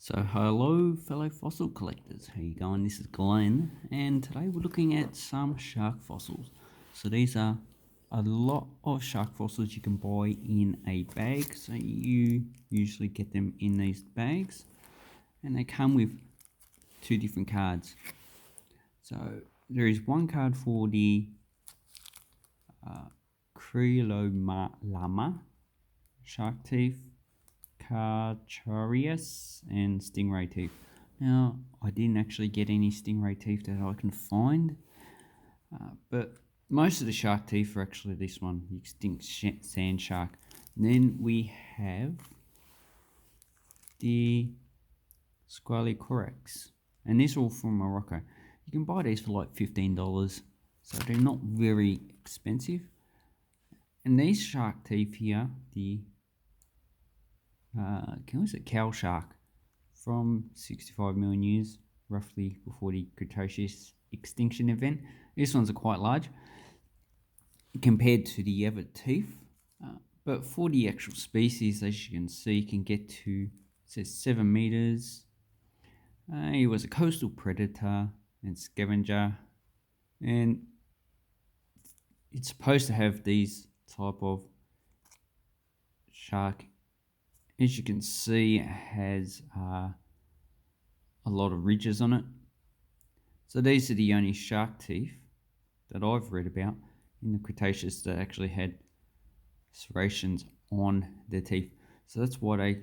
So hello fellow fossil collectors, how you going? This is Glenn, and today we're looking at some shark fossils. So these are a lot of shark fossils you can buy in a bag. So you usually get them in these bags, and they come with two different cards. So there is one card for the Cretaceous shark teeth, Cretaceous and stingray teeth. Now, I didn't actually get any stingray teeth that I can find, but most of the shark teeth are actually this one, the extinct sand shark. And then we have the Squalicorax, and these are all from Morocco. You can buy these for like $15, so they're not very expensive. And these shark teeth here, the cow shark, from 65 million years, roughly before the Cretaceous extinction event. These ones are quite large compared to the other teeth, but for the actual species, as you can see, can get to, it says 7 meters. He was a coastal predator and scavenger, and it's supposed to have these type of shark. As you can see, it has a lot of ridges on it. So these are the only shark teeth that I've read about in the Cretaceous that actually had serrations on their teeth. So that's why they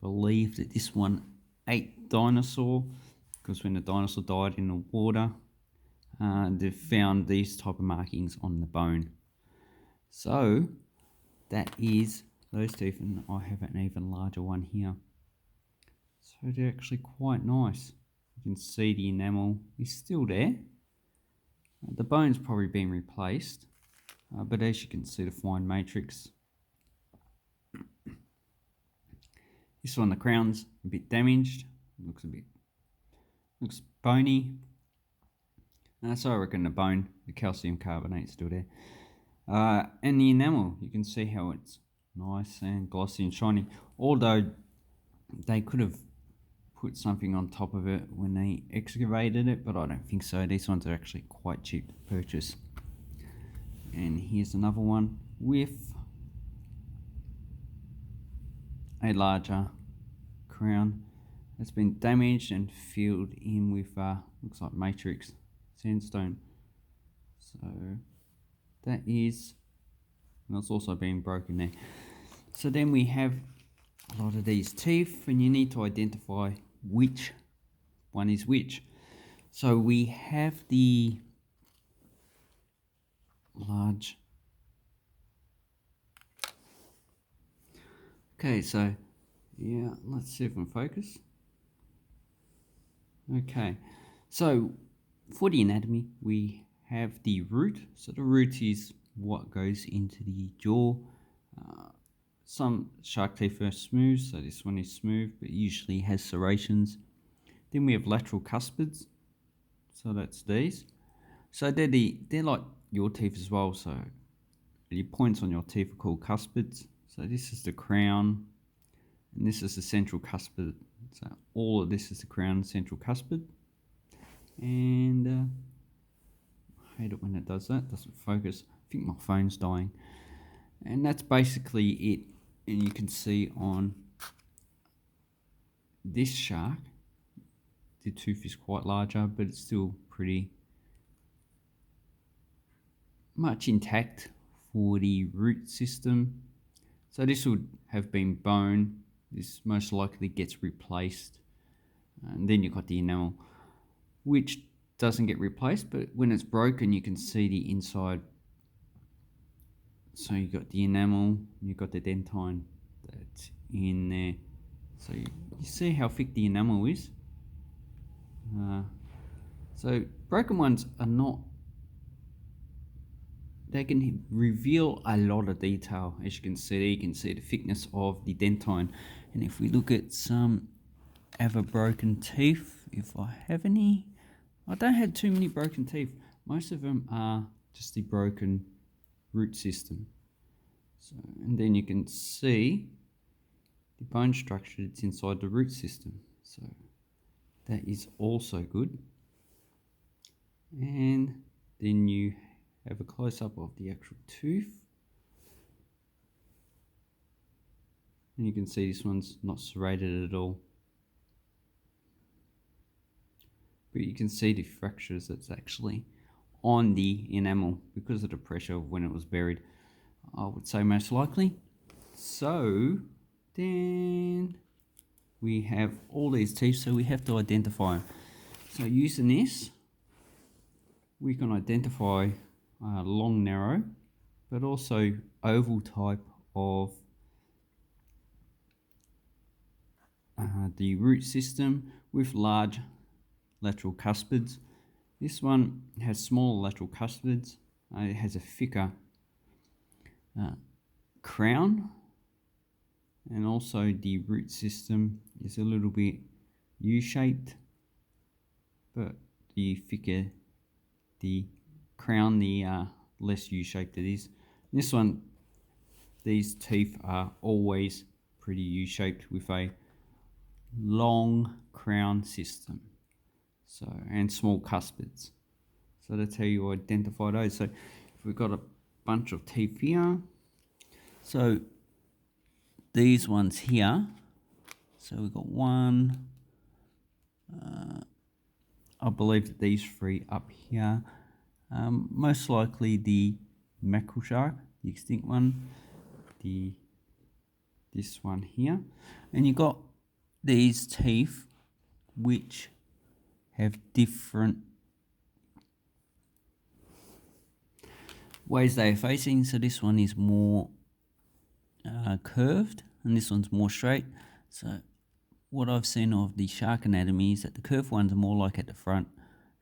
believe that this one ate dinosaur, because when the dinosaur died in the water, they found these type of markings on the bone. So that is those teeth, and I have an even larger one here. So they're actually quite nice. You can see the enamel is still there. The bone's probably been replaced, but as you can see, the fine matrix. This one, the crown's a bit damaged. Looks bony. So I reckon the calcium carbonate's still there. And the enamel, you can see how it's nice and glossy and shiny. Although they could have put something on top of it when they excavated it, but I don't think so. These ones are actually quite cheap to purchase. And here's another one with a larger crown that's been damaged and filled in with looks like matrix sandstone. So that is, and it's also been broken there. So then we have a lot of these teeth, and you need to identify which one is which. So we have the large. Okay, so yeah, let's see if I can focus. Okay, so for the anatomy, we have the root. So the root is what goes into the jaw. Some shark teeth are smooth, so this one is smooth, but usually has serrations. Then we have lateral cuspids, so that's these. So they're like your teeth as well. So your points on your teeth are called cuspids. So this is the crown, and this is the central cuspid. So all of this is the crown, central cuspid. And I hate it when it does that. Doesn't focus. I think my phone's dying. And that's basically it. And you can see on this shark, the tooth is quite larger, but it's still pretty much intact for the root system. So this would have been bone. This most likely gets replaced. And then you've got the enamel, which doesn't get replaced, but when it's broken, you can see the inside. So you've got the enamel, you've got the dentine that's in there. So you see how thick the enamel is. So broken ones are not, they can reveal a lot of detail. As you can see the thickness of the dentine. And if we look at some other broken teeth, if I have any, I don't have too many broken teeth. Most of them are just the broken root system. So, and then you can see the bone structure that's inside the root system. So that is also good. And then you have a close-up of the actual tooth. And you can see this one's not serrated at all. But you can see the fractures that's actually on the enamel because of the pressure of when it was buried, I would say most likely. So then we have all these teeth, so we have to identify them. So using this, we can identify long, narrow, but also oval type of the root system with large lateral cuspids. This one has smaller lateral cuspids. It has a thicker crown, and also the root system is a little bit U-shaped, but the thicker the crown, the less U-shaped it is. This one, these teeth are always pretty U-shaped with a long crown system, so, and small cuspids. So that's how you identify those. So if we've got a bunch of teeth here, so these ones here, so we've got one, I believe that these three up here, most likely the mackerel shark, the extinct one, this one here, and you've got these teeth which have different ways they are facing. So this one is more curved and this one's more straight. So what I've seen of the shark anatomy is that the curved ones are more like at the front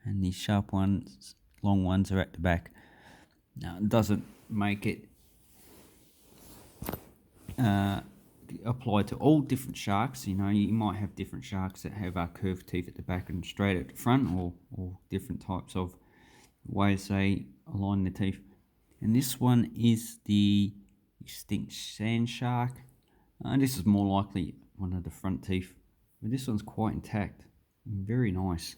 and the sharp ones, long ones, are at the back. Now it doesn't make it apply to all different sharks. You know, you might have different sharks that have curved teeth at the back and straight at the front, or different types of ways they align the teeth. And this one is the extinct sand shark. This is more likely one of the front teeth, but this one's quite intact, very nice.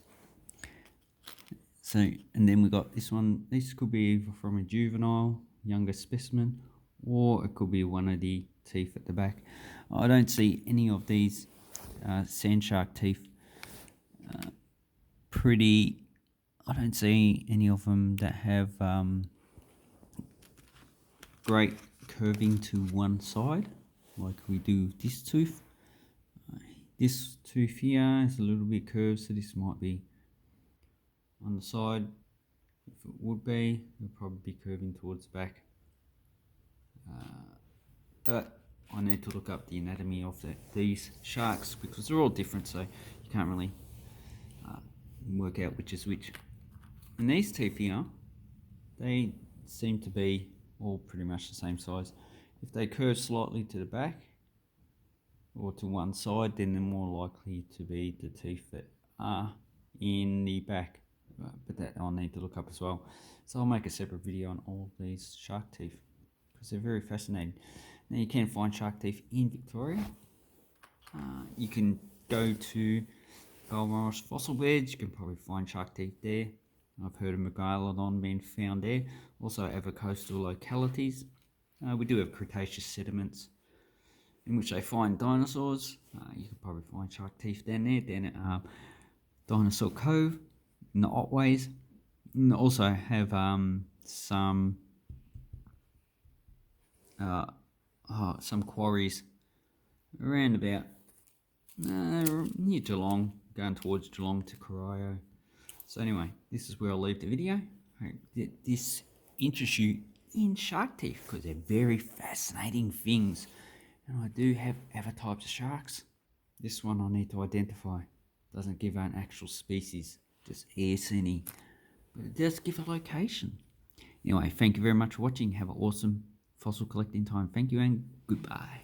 So, and then we got this one. This could be either from a juvenile, younger specimen, or it could be one of the teeth at the back. I don't see any of these sand shark teeth I don't see any of them that have great curving to one side like we do this tooth. This tooth here is a little bit curved, so this might be on the side. If it would be, it would probably be curving towards the back. But I need to look up the anatomy of these sharks because they're all different, so you can't really work out which is which. And these teeth here, they seem to be all pretty much the same size. If they curve slightly to the back or to one side, then they're more likely to be the teeth that are in the back. But that I'll need to look up as well. So I'll make a separate video on all these shark teeth because they're very fascinating. Now you can find shark teeth in Victoria. You can go to Balmoral fossil beds, you can probably find shark teeth there. I've heard of Megalodon being found there. Also other coastal localities. We do have cretaceous sediments in which they find dinosaurs. You can probably find shark teeth down there, down at Dinosaur Cove in the Otways. And also have some quarries around about near Geelong, going towards Geelong to Corio. So anyway, this is where I'll leave the video. I hope that this interests you in shark teeth because they're very fascinating things. And I do have other types of sharks. This one I need to identify. Doesn't give an actual species, just Eocene. But it does give a location. Anyway, thank you very much for watching. Have an awesome fossil collecting time. Thank you and goodbye.